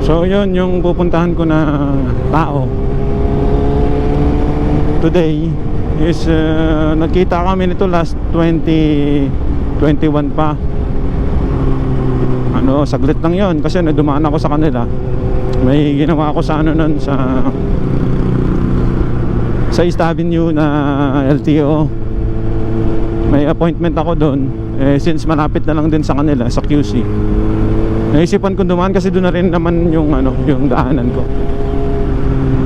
So yun yung pupuntahan ko na tao today is nagkita kami nito last 2021 pa. Ano, saglit lang yon kasi nadumaan ako sa kanila. May ginawa ako sa ano nun, sa East Avenue na LTO. May appointment ako doon since malapit na lang din sa kanila sa QC. Naisipan ko dumaan kasi doon na rin naman yung yung daanan ko.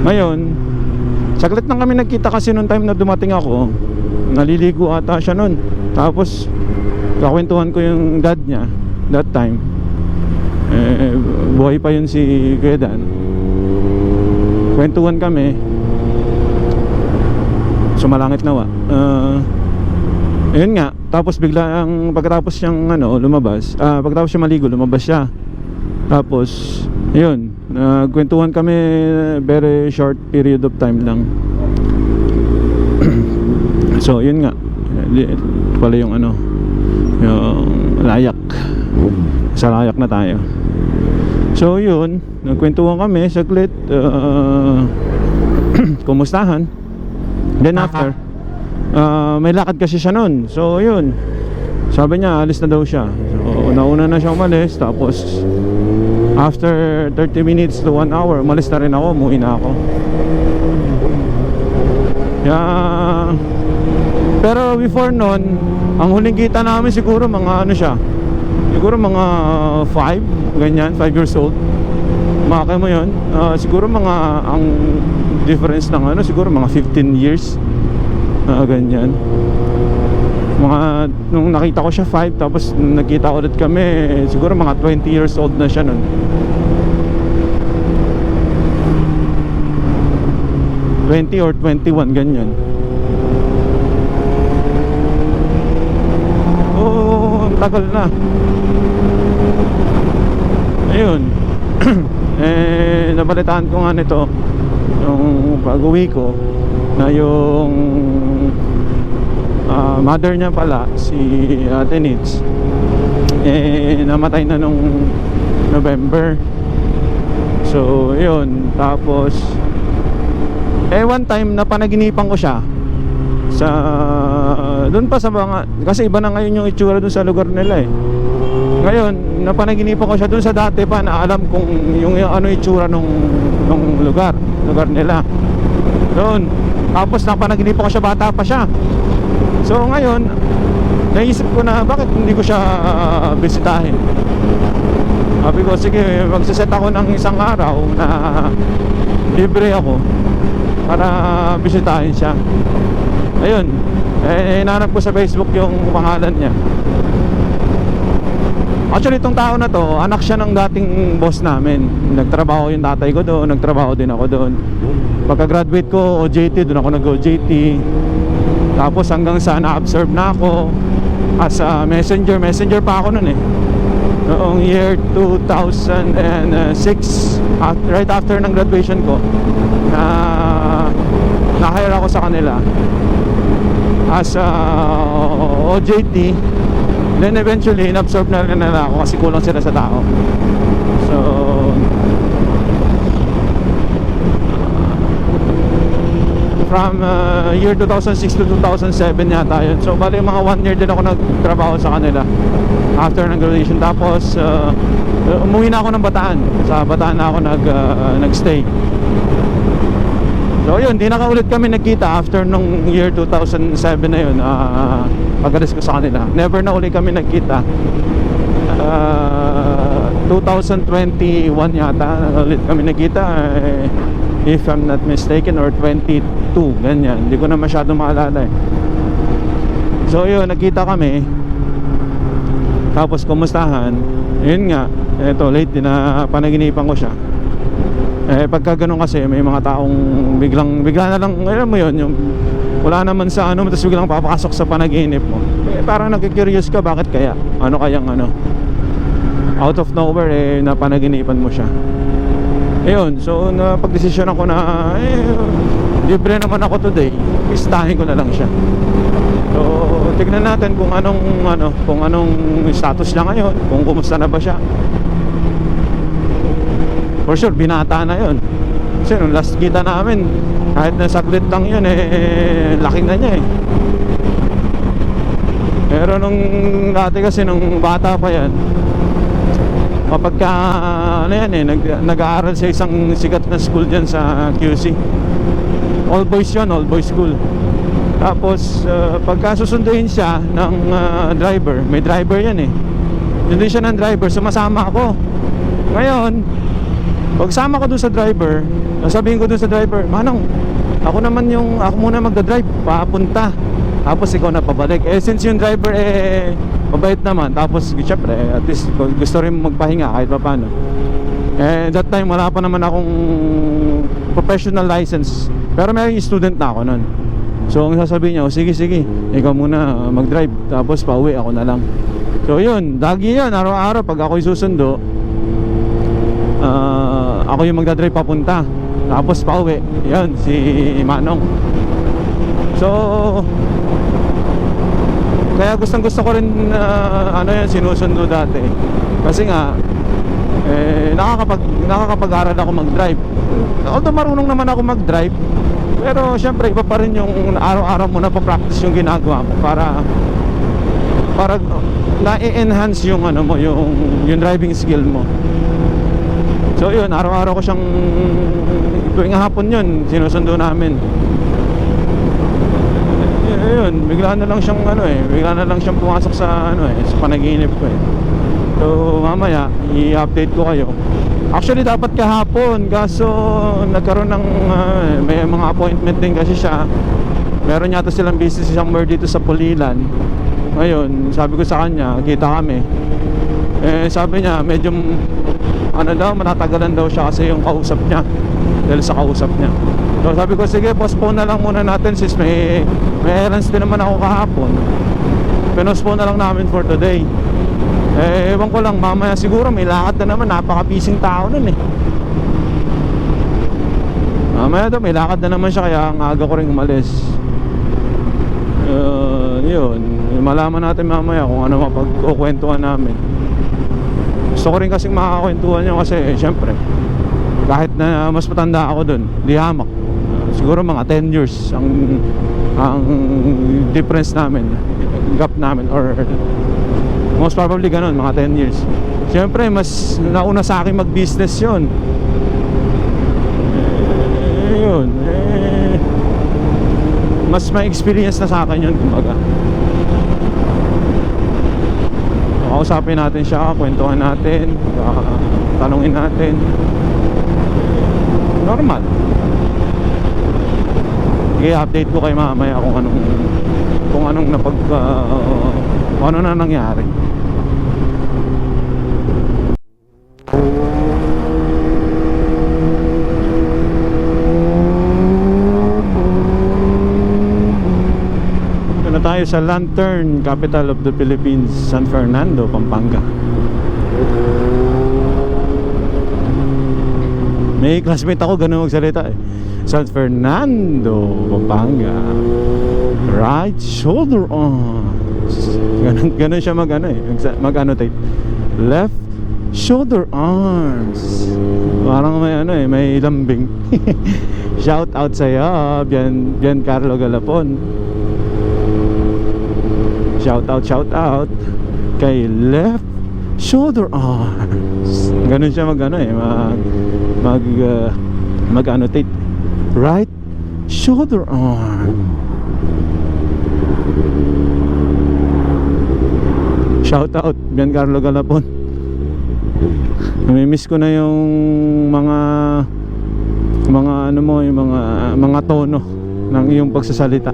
Ngayon, saglit lang kami nagkita kasi noong time na dumating ako. Naliligo ata siya noon. Tapos kakwentuhan ko yung dad niya that time. Buhay pa yun si Kuya Dan. Kwentuhan kami. Sumalangit nawa. Ayun nga, tapos biglang pagkatapos siyang lumabas, pagkatapos siya maligo, lumabas siya. Tapos ayun, nagkwentuhan kami, very short period of time lang. So yun nga, pala yung yung layak. Sa layak na tayo. So yun, nagkwentuhan kami saglit, kumustahan. Then after may lakad kasi siya nun. So yun, sabi niya alis na daw siya. So nauna na siya umalis. Tapos after 30 minutes to 1 hour, umalis na rin ako, umuwi na ako. Pero before nun, ang huling kita namin siguro mga siya, siguro mga 5, ganyan, 5 years old. Makakay mo yun. Siguro mga, ang difference ng siguro mga 15 years. Ganyan. Nung nakita ko siya 5, tapos nagkita ulit kami, siguro mga 20 years old na siya nun. 20 or 21, ganyan. Oh, ang tagal na. Ayun. Nabalitaan ko nga nito yung pag-uwi ko na yung mother niya pala, si Ate Nitz, namatay na nung November. So yun, tapos one time napanaginipan ko siya sa doon pa sa mga, kasi iba na ngayon yung itsura doon sa lugar nila Ngayon napanaginipan ko siya doon sa dati pa na alam kung yung itsura nung lugar nila doon. Tapos napanaginipan ko siya, bata pa siya. So ngayon naisip ko na bakit hindi ko siya bisitahin. Sabi ko sige, magsiset ako ng isang araw na libre ako para bisitahin siya. Ayun, hinanap ko sa Facebook yung pangalan niya. Actually itong tao na to, anak siya ng dating boss namin. Nagtrabaho yung tatay ko doon, nagtrabaho din ako doon. Pagka-graduate ko, OJT, doon ako nag-OJT. Tapos hanggang sa na-absorb na ako as a messenger pa ako noon noong year 2006, right after ng graduation ko, na-hire ako sa kanila as a OJT. Then eventually in-absorb na rin nila ako kasi kulang sila sa tao. So from year 2006 to 2007 yata yun. So bali mga 1 year din ako nagtrabaho sa kanila after ng graduation. Tapos umuwi na ako ng Bataan. Sa Bataan na ako nagstay. So So yun, di na ulit kami nagkita after nung year 2007 na yun. Pag-alis ko sa kanila, never na ulit kami nagkita. 2021 yata ulit kami nagkita, if I'm not mistaken, or 22, ganyan, hindi ko na masyado maalala eh. So yun, nagkita kami, tapos kumustahan. Yun nga, eto late na panaginipan ko siya. Pagka ganun kasi may mga taong bigla na lang, alam mo yun, yung wala naman sa ano, tapos biglang papasok sa panaginip mo. Parang nagki-curious ka, bakit kaya? Ano kayang ano? Out of nowhere, napanaginipan mo siya. Ayun, so napag-desisyon ako na libre naman ako today, istahin ko na lang siya. So tignan natin kung anong status niya ngayon, kung kumusta na ba siya. For sure, binata na yun. Kasi nung last kita namin, kahit na saglit lang yun, laki na niya eh. Pero nung dati kasi, nung bata pa yan, kapag ka, nag-aaral sa isang sikat na school dyan sa QC. All boys yun, all boys school. Tapos, pagka susunduin siya ng driver, may driver yan eh. Sunduin siya ng driver, sumasama ako. Ngayon, pag sama ko dun sa driver, sabihin ko dun sa driver, Manong, ako muna magdadrive, papunta. Tapos ikaw na pabalik. Since yung driver mabait naman, tapos syempre at least gusto rin magpahinga kahit pa paano. That time wala pa naman akong professional license, pero may student na ako nun. So ang sasabihin niya, sige, ikaw muna mag-drive, tapos pauwi ako na lang. So yun, lagi yun, araw-araw pag ako'y susundo, ako yung magdadrive papunta, tapos pauwi. Yun, si Manong. So kaya gustong-gusto ko rin yan, sinusundo dati. Kasi nga nakakapag-aral ako mag-drive. Although marunong naman ako mag-drive, pero syempre iba pa rin yung araw-araw mo na pa-practice yung ginagawa mo para na-enhance yung yung driving skill mo. So yun, araw-araw ko siyang, tuwing hapon yun, sinusundo namin. Yun, bigla na lang siyang pumasok sa sa panaginip ko eh. So mamaya i-update ko kayo. Actually dapat kahapon, kaso nagkaroon ng may mga appointment din kasi siya. Meron yata silang business somewhere dito sa Pulilan. Ngayon, sabi ko sa kanya, kita kami. Sabi niya medyo matatagalan daw siya kasi yung kausap niya, dahil sa kausap niya. So sabi ko, sige, postpone na lang muna natin since may errands din naman ako kahapon. Pinospone na lang namin for today. Ewan ko lang, mamaya siguro may lakad na naman, napaka-busy tao nun eh. Mamaya daw may lakad na naman siya, kaya ang aga ko rin umalis. Yun, malaman natin mamaya kung ano mapagkukwentuhan namin. Gusto ko rin kasing makakakwentuhan niya kasi syempre kahit na mas matanda ako dun, di hamak. Siguro mga 10 years ang difference namin, gap namin, or most probably ganun, mga 10 years. Siyempre mas nauna sa akin mag-business yun. Mas may experience na sa akin yun, kumbaga. Kausapin natin siya, kwentuhan natin, tanungin natin. Normal. Sige, update ko kay mamaya kung anong ano na nangyari. Ito na tayo sa Lantern, capital of the Philippines, San Fernando, Pampanga. May classmate ako ganun magsalita eh. San Fernando, Pampanga. Right shoulder arms. Ganun siya mag-annotate. Left shoulder arms. Parang may may lambing. Shout out sa'yo, Giancarlo Galapon. Shout out kay left shoulder arms. Ganun siya mag-annotate. Right Shoulder arm. Shout out Giancarlo Galapon. Namimiss ko na yung mga ano mo, yung mga tono ng iyong pagsasalita.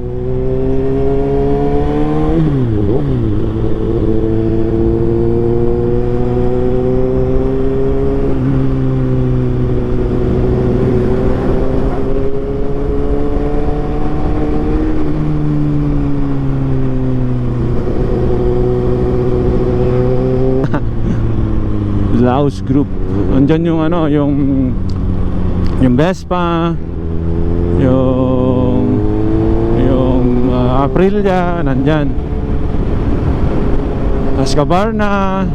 Laos Group. Andyan yung ano, yung Vespa, yung Aprilia, nandyan. Husqvarna,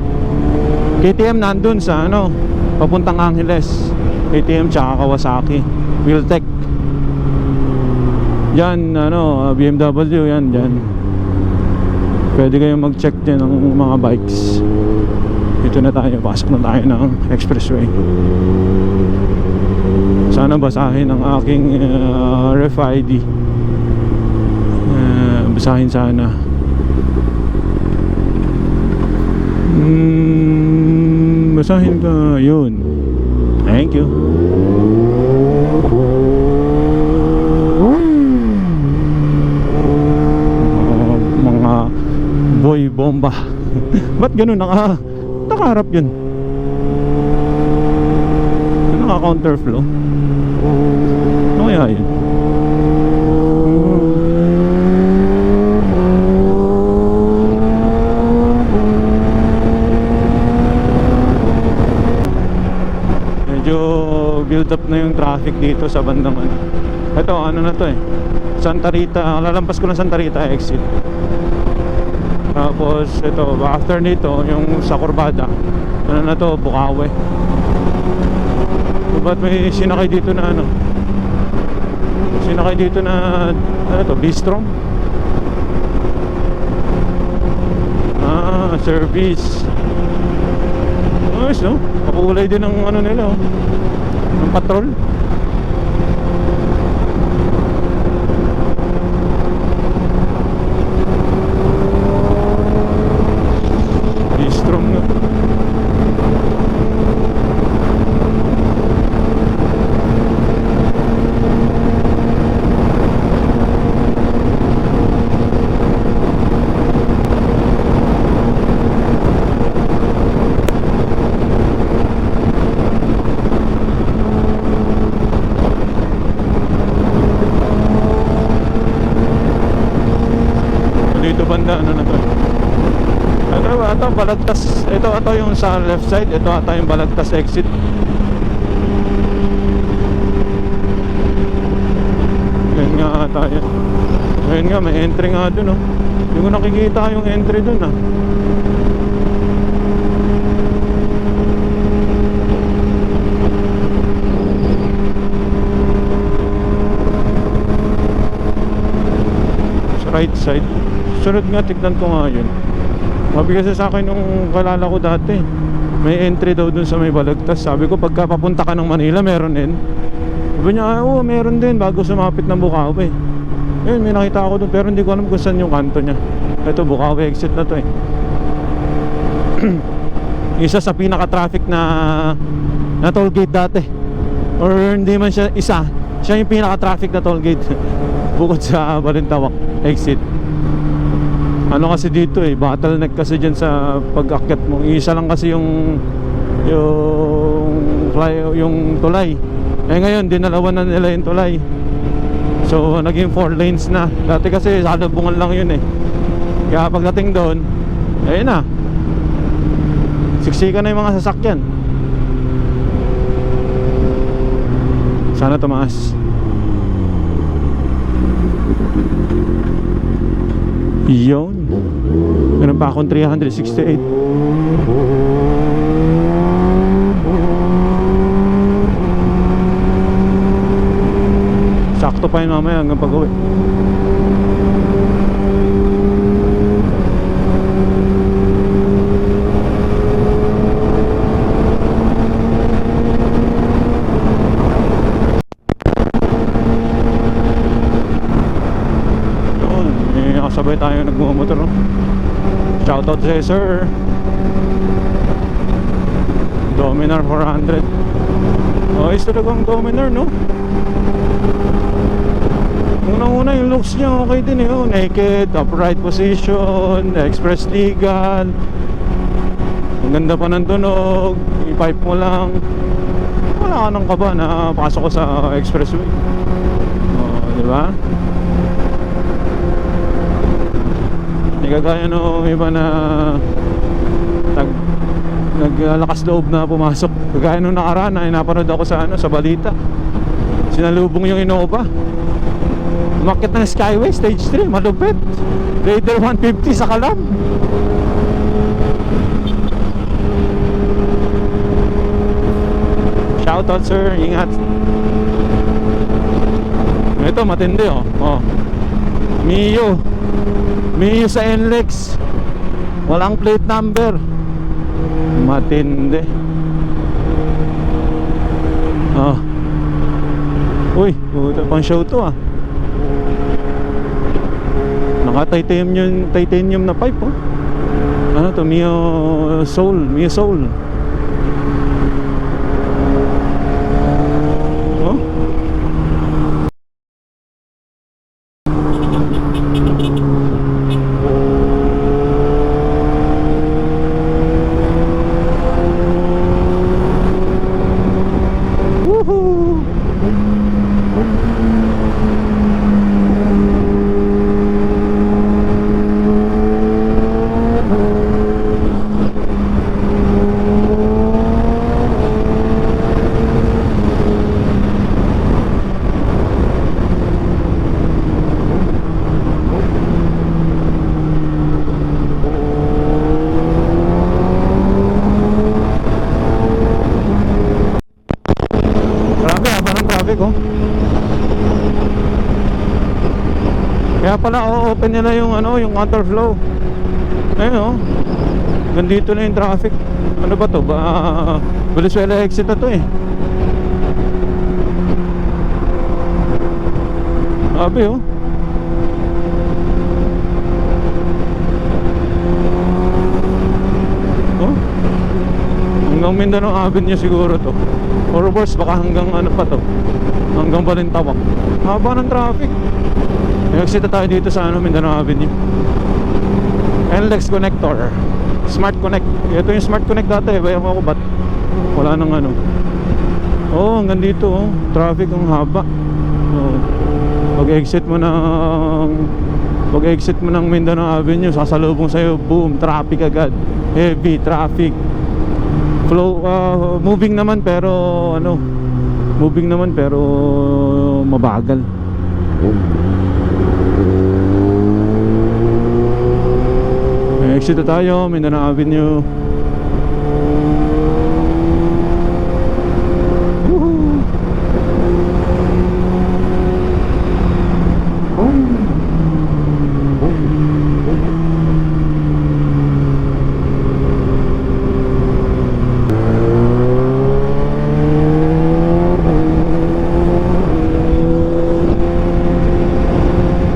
KTM nandun sa ano, papuntang Angeles. KTM tsaka Kawasaki, Wheeltech. Yan ano, BMW yan dyan. Pwede kayong mag-check din ng mga bikes. Dito na tayo, pasok na tayo ng expressway. Sana basahin ang aking ref ID. Basahin sana. Basahin ka, yun. Thank you. Mga boy bomba. Ba't ganun nakaharap yun? Naka-counterflow. Ano kaya yun? Medyo build up na yung traffic dito sa bandang ano. Ito, ano na to eh, Santa Rita. Lalampas ko ng Santa Rita exit. Tapos ito, after nito, yung sa Corbada, ano na to, Bukawi. Ba't may sinakay dito na ano? Sinakay dito na ano to, Bistrom? Service. Ayos no? Kakulay din ng ano nila oh, ng patrol. Bistrom nga. Dito banda ano na to? Ito Balagtas. Ito yung sa left side. Ito ata yung Balagtas exit. Yan nga ata yan. Ngayon nga may entry nga dun oh. Hindi ko nakikita yung entry dun ah. Sa right side. Sunod nga, tignan ko nga yun. Mabigas sa akin nung kalala ko dati. May entry daw dun sa may Balagtas. Sabi ko pagka papunta ka ng Manila meron din. Sabi niya, oo meron din bago sumapit ng Bukawi. Yun, may nakita ako dun pero hindi ko alam kung saan yung kanto niya. Ito Bukawi exit na to eh. Isa sa pinaka-traffic na toll gate dati. Or hindi man siya isa. Siya yung pinaka-traffic na toll gate. Bukod sa Balintawak exit. Ano kasi dito eh, bottleneck kasi dyan sa pag-akyat mo. Isa lang kasi yung tulay. Eh ngayon, dinalawan na nila yung tulay. So, naging 4 lanes na. Dati kasi, salubungan lang yun eh. Kaya pagdating doon, ayun na. Siksikan na yung mga sasakyan. Sana tumaas. Yun. Meron pa akong 368. Sakto pa yun mamaya hanggang pag-uwi. sabay tayo nagmumotor, no? Shoutout sa'yo, sir. Dominar 400. Oh, is talagang Dominar, no? Unang-una yung looks niya okay din, eh. Naked, upright position, express legal. Ang ganda pa ng tunog. I-pipe mo lang. Wala ka nang kaba na pasok ko sa expressway. Oh, di ba? Hindi kagaya nung iba na naglalakas loob na pumasok. Kagaya nung nakaraan na napanood ako sa sa balita. Sinalubong yung Innova. Umakyat ng Skyway Stage 3, malupit. Raider 150 sa kalam. Shoutout, sir, ingat. Ito matindi, oh. Oh. Mio sa NLEX. Walang plate number. Matindi. Oh. Uy, puta, pang show to, ah. Naka-titanium na pipe, oh. Ano to? Mio Soul. Oh. Woohoo! Oh. Kaya pala open nila yung yung counterflow. Ayun, oh. Gandito na yung traffic. Ano ba to? Valenzuela exit na to, eh. Sabi, oh. Oh. Hanggang Mindanao Avenue siguro to. Or worse, baka hanggang pa to, hanggang Balintawak. Haba ng traffic. Exit tayo dito sa Mindanao Avenue. NLEX connector, Smart Connect. Ito yung Smart Connect dati, bayan ko ba't wala nang oh, hanggang dito, oh. Traffic ang haba. Oh. Pag-exit mo ng Mindanao Avenue, sasalubong sa'yo, boom, traffic agad. Heavy traffic. Flow, moving naman pero mabagal. Exit na tayo, Mindanao Avenue. Woohoo!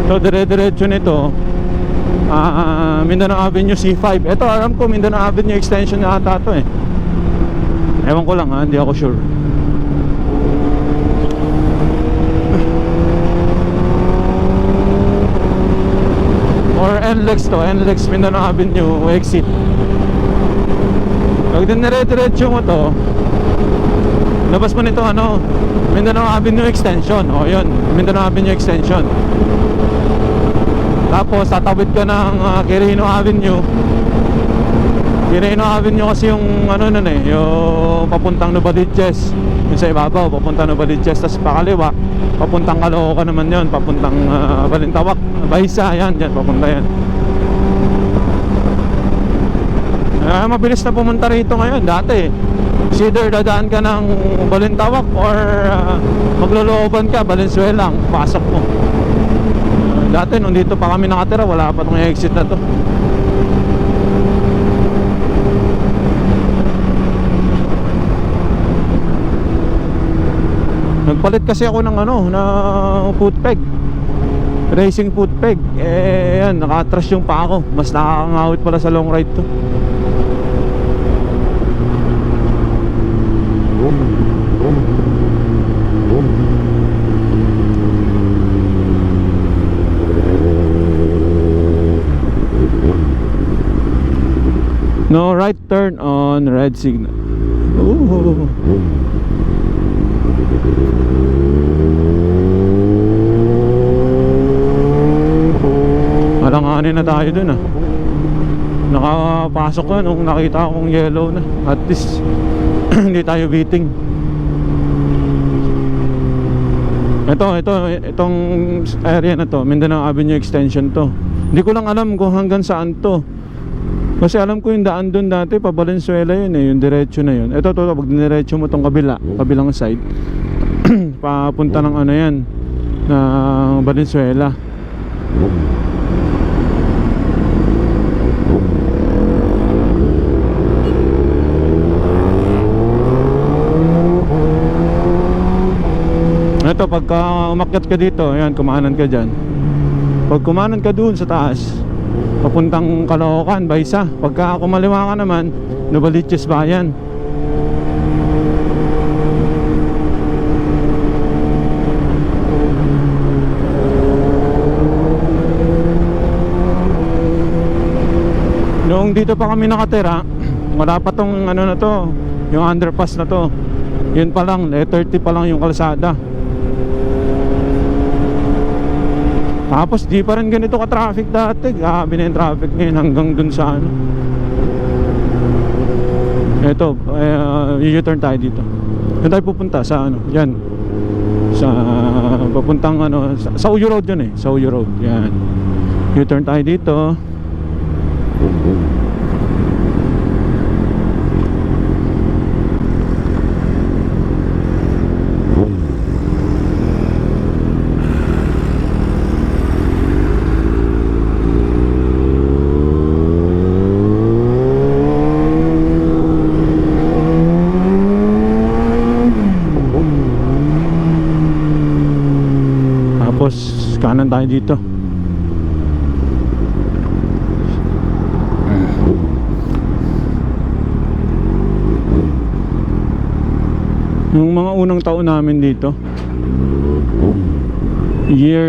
So dire-diretso nito Mindanao Avenue C5. Ito alam ko Mindanao Avenue extension na ata to, eh. Ewan ko lang, hindi ako sure. Or NLEX to, NLEX Mindanao Avenue exit. Pag dire-diretso mo to, labas mo nito Mindanao Avenue extension. O yun, Mindanao Avenue extension. Tapos tatawid ka ng Quirino Avenue. Quirino Avenue kasi yung yung papuntang Novaliches. Yung sa ibabaw, papuntang Novaliches. Tapos pakaliwa, papuntang Caloocan naman yun. Papuntang Balintawak, Baysa, yan, papunta yan. Mabilis na pumunta rito ngayon. Dati, either dadaan ka ng Balintawak or maglolooban ka, Valenzuela, pasok mo. Dati nung dito pa kami nakatira, wala pa itong exit na to. Nagpalit kasi ako ng ng foot peg. racing foot peg. Yan, naka-atras yung paa ko. Mas nakakangawit pala sa long ride to. No right turn on red signal. Ooh. Alanganin na tayo dun ah. Nakapasok na nung nakita akong yellow na. At least hindi tayo beating. Itong area na to, Mindanao Avenue Extension to. Hindi ko lang alam kung hanggang saan to. Kasi alam ko yung daan doon dati pa Valenzuela yun eh, yung diretso na yun. Ito pag diretso mo tong kabilang side papunta ng ano yan na Valenzuela. Ito pagka umakyat ka dito, ayan, kumanan ka dyan. Pag kumanan ka doon sa taas papuntang Caloocan, Baysa. Pagka kumaliwa ka naman, Novaliches Bayan. Noong dito pa kami nakatira, wala pa tong ano na to, yung underpass na to. Yun pa lang, 30 pa lang yung kalsada. Tapos di pa rin ganito ka-traffic dati. Grabe na yung traffic ngayon hanggang dun sa ano. Ito, u-turn tayo dito. Doon tayo pupunta sa ano, yan. Sa papuntang ano, sa Uyo Road yun eh. Sa Uyo Road, yan. U-turn tayo dito. Kanan tayo dito. Yung mga unang taon namin dito, year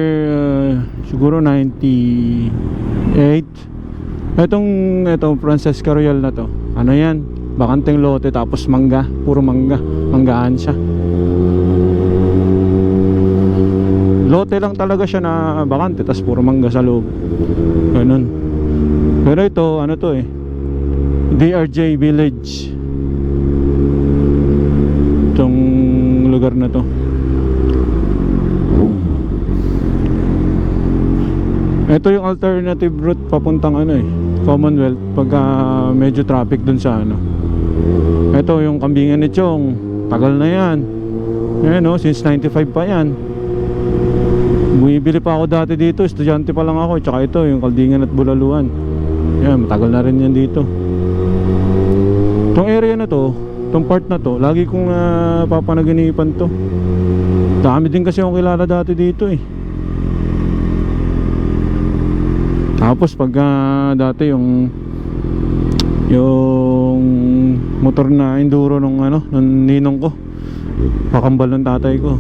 siguro 98. Itong Francesca Royal na to, ano yan, bakanteng lote tapos mangga, puro manggaan siya. Lote lang talaga siya na bakante, tas puro mangga sa loob. Ganun. Pero ito, ano to eh, DRJ Village. Itong lugar na to. Ito yung alternative route papuntang ano eh, Commonwealth, pagka medyo traffic dun sa ano. Ito yung Kambingan ni Chong. Tagal na yan. Ayan o, since 95 pa yan. Bumibili pa ako dati dito, estudyante pa lang ako. Tsaka ito, yung Kaldingan at Bulaluan. Yan, matagal na rin yan dito. Itong area na to, itong part na to, lagi kong papanaginipan to. Dami din kasi akong kilala dati dito eh. Tapos pag dati yung motor na enduro nung ninong ko, kakambal ng tatay ko.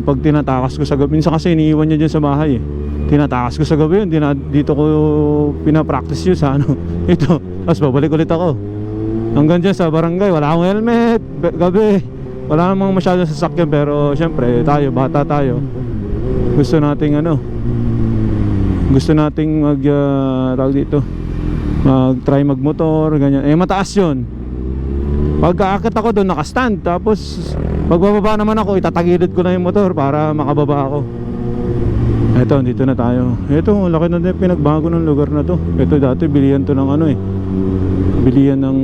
Pag tinatakas ko sa gabi, minsan kasi iniiwan niya dyan sa bahay eh. Tinatakas ko sa gabi yun, dito ko pinapractice yun sa ito. Tapos babalik ulit ako hanggang dyan sa barangay, wala akong helmet, gabi, wala namang masyadong sasakyan. Pero syempre tayo, bata tayo, gusto nating mag-try magmotor, ganyan. Mataas yun. Pagka-akit ako doon, nakastand. Tapos pagbababa naman ako, itatagilid ko na yung motor para makababa ako. Eto, dito na tayo. Eto, laki na din pinagbago ng lugar na to. Eto, dati bilihan to ng bilihan ng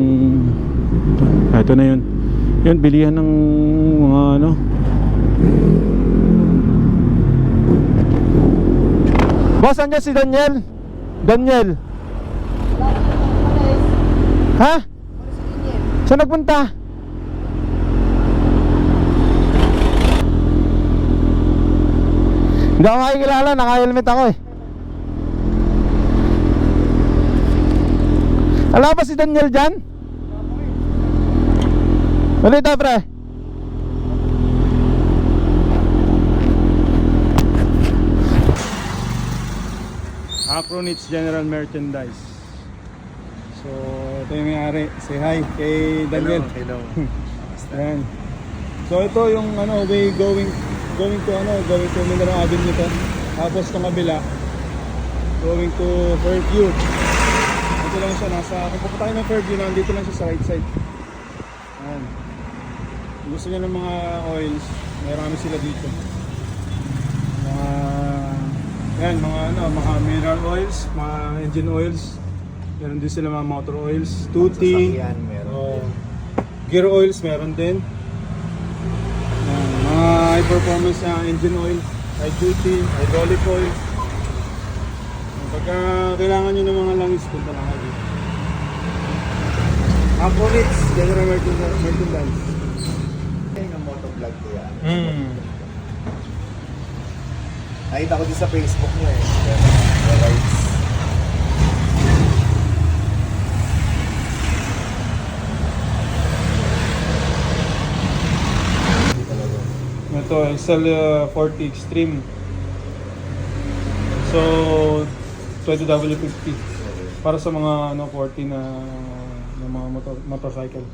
eto na yun. Yun, bilihan ng mga Boss, andyan si Daniel? Daniel? Ha? Saan nagpunta? Hindi ako makikilala, naka-helmet ako eh. Alam ba si Daniel dyan? Balita pre. Acronits General Merchandise. So, ito yung may-ari. Say hi kay Daniel. Hello. Ayan. So, ito yung way going to Mindanao Avenue to. Tapos itong kabila, going to Fairview. Ito lang siya, kung pupunta kayo ng Fairview, nandito lang siya sa right side. Ayan. Kung gusto niyo ng mga oils, marami sila dito. Mga mineral oils, mga engine oils. Meron din sila mga motor oils, tutti, gear oils meron din. Mga high performance engine oil, high duty, hydraulic oil. Pagka kailangan nyo ng mga langis, punta lang kayo. Acronits General Merchandise. Yung motovlog ko yan. Nakita ko din sa Facebook mo eh. The rides. Ito, XL 40 Extreme. So, 20W50. Para sa mga 40 na mga motorcycle.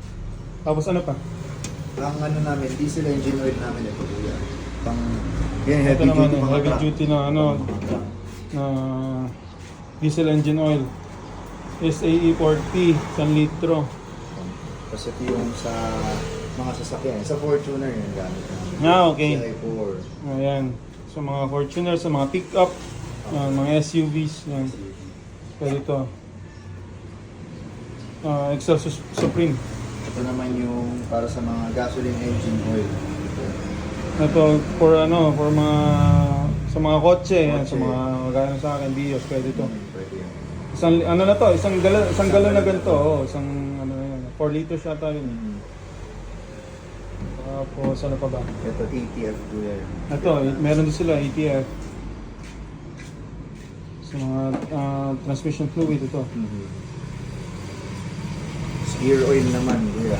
Tapos ano pa? Ang namin, diesel engine oil namin ito kuya. Pang yan, Ito heavy naman, duty mga heavy truck. duty na na diesel engine oil. SAE 40, 1 litro. Kasi ito yung sa mga sasakyan. Sa Fortuner yung gamit namin. Okay. CI4. Ayan. So mga Fortuner, sa mga pick-up, mga SUVs, yan. Pwede ito. Excel Supreme. Ito naman yung para sa mga gasoline engine oil. Ito for mga sa mga kotse, yan, sa Kotse. mga gaya sa akin, Vios, pwede ito. Pwede yun. Isang galon na ganito, isang 4 liters yata yun. Tapos ano pa ba? Ito ATF kuya. Ito, meron din sila ATF. Sa mga transmission fluid ito. Gear oil naman kuya.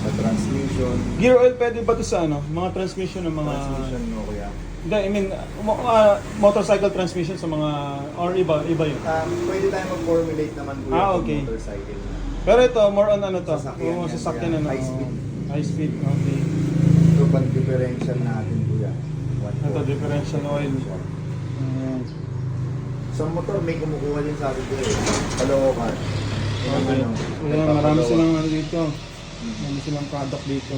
Sa transmission. Gear oil pwede ba ito sa mga transmission ng mga Transmission mo kuya. Hindi, I mean motorcycle transmission sa mga or iba yun. Pwede tayo mag-formulate naman kuya Okay. ng motorcycle. Pero ito more on to. Sasakyan yan, Sasakyan kuya. na High speed. High speed, okay. Ito pang differential natin kuya. Ito differential oil. Ayan. Sa motor may kumukuha din sa atin kuya. Caloocan. Okay. Ayan, marami silang dito. Marami silang product dito.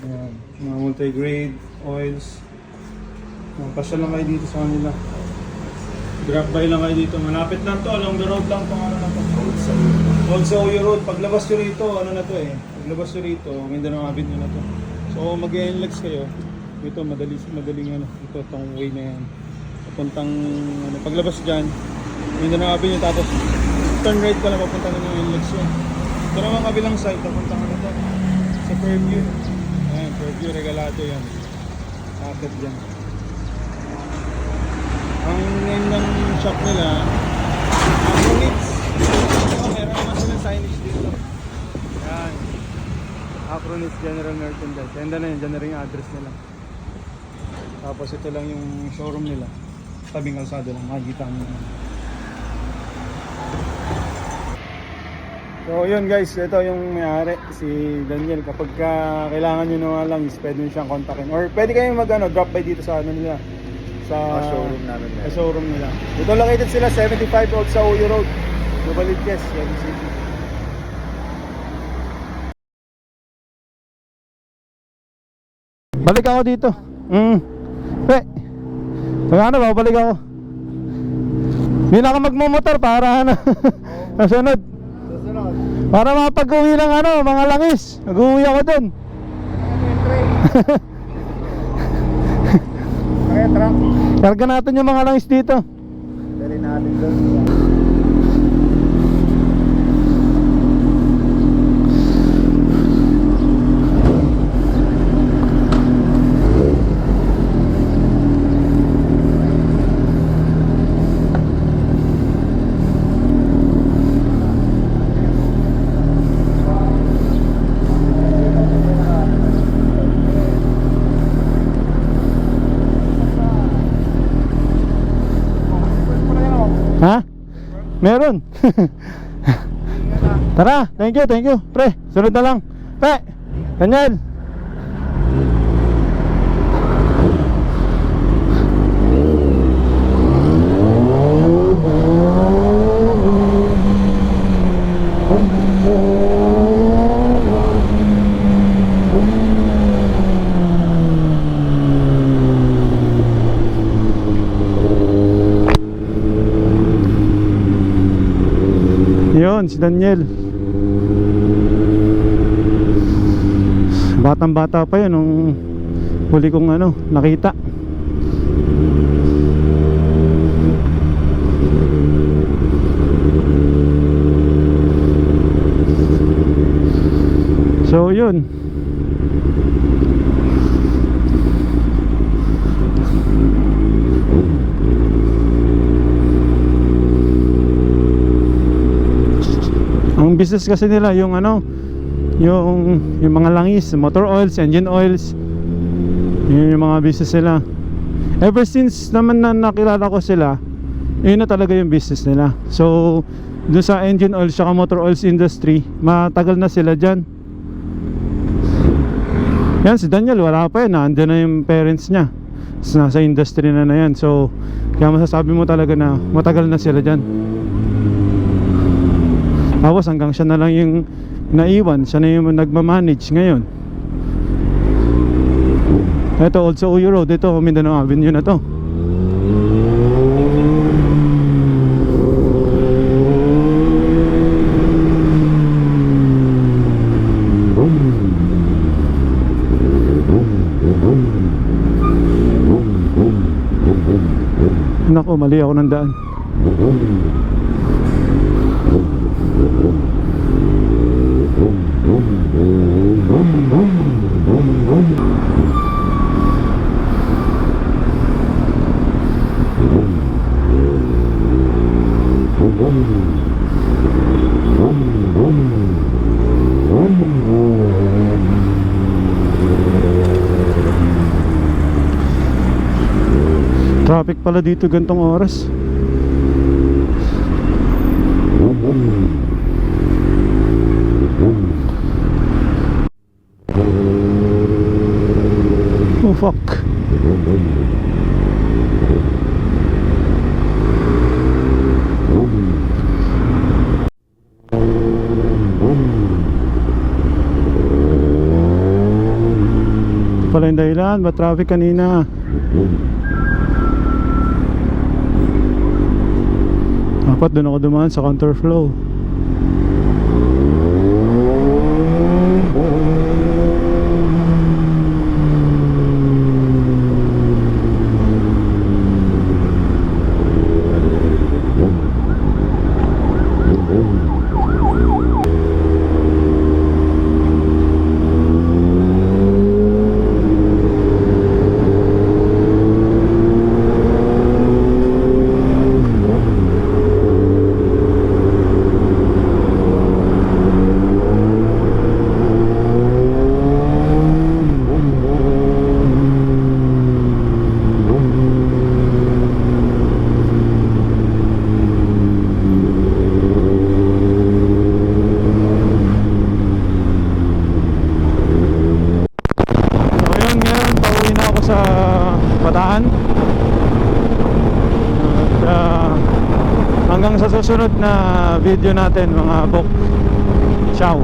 Ayan. Mga multi-grade oils. Pasya lang kayo dito sa kanila. Drop by lang kayo dito. Malapit lang to. Along the road lang itong na to. Old Sauyo Road. Paglabas nyo rito, na to eh. Paglabas nyo rito, Mindanao Avenue na to. So, mag-NLEX kayo. Ito, madaling ito, itong way na yan. Papuntang, paglabas dyan, Mindanao Avenue, tapos turn right ka lang, papunta na ng NLEX yun. Ito naman kabilang side, papunta na to. Sa Fairview. Ayan, Fairview, regalado yan. Akit dyan. Ang name ng shop nila, Acronits. Meron naman silang signage dito. Yan. Acronits General Merchandise. Ganda na yun, dyan na rin yung address nila. Tapos ito lang yung showroom nila. Tabing kalsada lang, makikita mo. So yun guys, ito yung may-ari, si Daniel. Kapag kailangan nyo na lang, pwede nyo siyang kontakin. Or pwede kayong drop by dito sa nila. Sa showroom namin. Sa showroom nila. Ito located sila 75 Old Sauyo Road, Novaliches, Quezon City. Balik ako dito. Babalik ako. Hindi na ako magmumotor para nasunod. Para mapag-uwi ng mga langis. Mag-uwi ako dun. Okay, truck. Karga natin yung mga langis dito. Dali natin doon. Ha? Meron. Tara, thank you, pre. Sunod na lang. Pre, Daniel. Yun, si Daniel. Batang bata pa yun nung huli kong nakita. So yun. Ang business kasi nila yung yung mga langis, motor oils, engine oils. Yun yung mga business nila. Ever since naman na nakilala ko sila, yun na talaga yung business nila. So doon sa engine oils saka motor oils industry, matagal na sila dyan. Yan si Daniel, wala pa yan, andyan na yung parents niya. Nasa industry na yan. So kaya masasabi mo talaga na matagal na sila dyan. Tapos hanggang siya na lang yung naiwan, siya na yung nagmamanage ngayon. Ito, also Uyo Road, ito Mindanao Avenue na to. Nako, mali ako ng daan. Traffic pala dito gantong oras. Oh fuck. Ito pala yung dahilan, ba traffic kanina. Dapat doon ako dumaan sa counterflow. Bataan. At hanggang sa susunod na video natin mga bok. Ciao.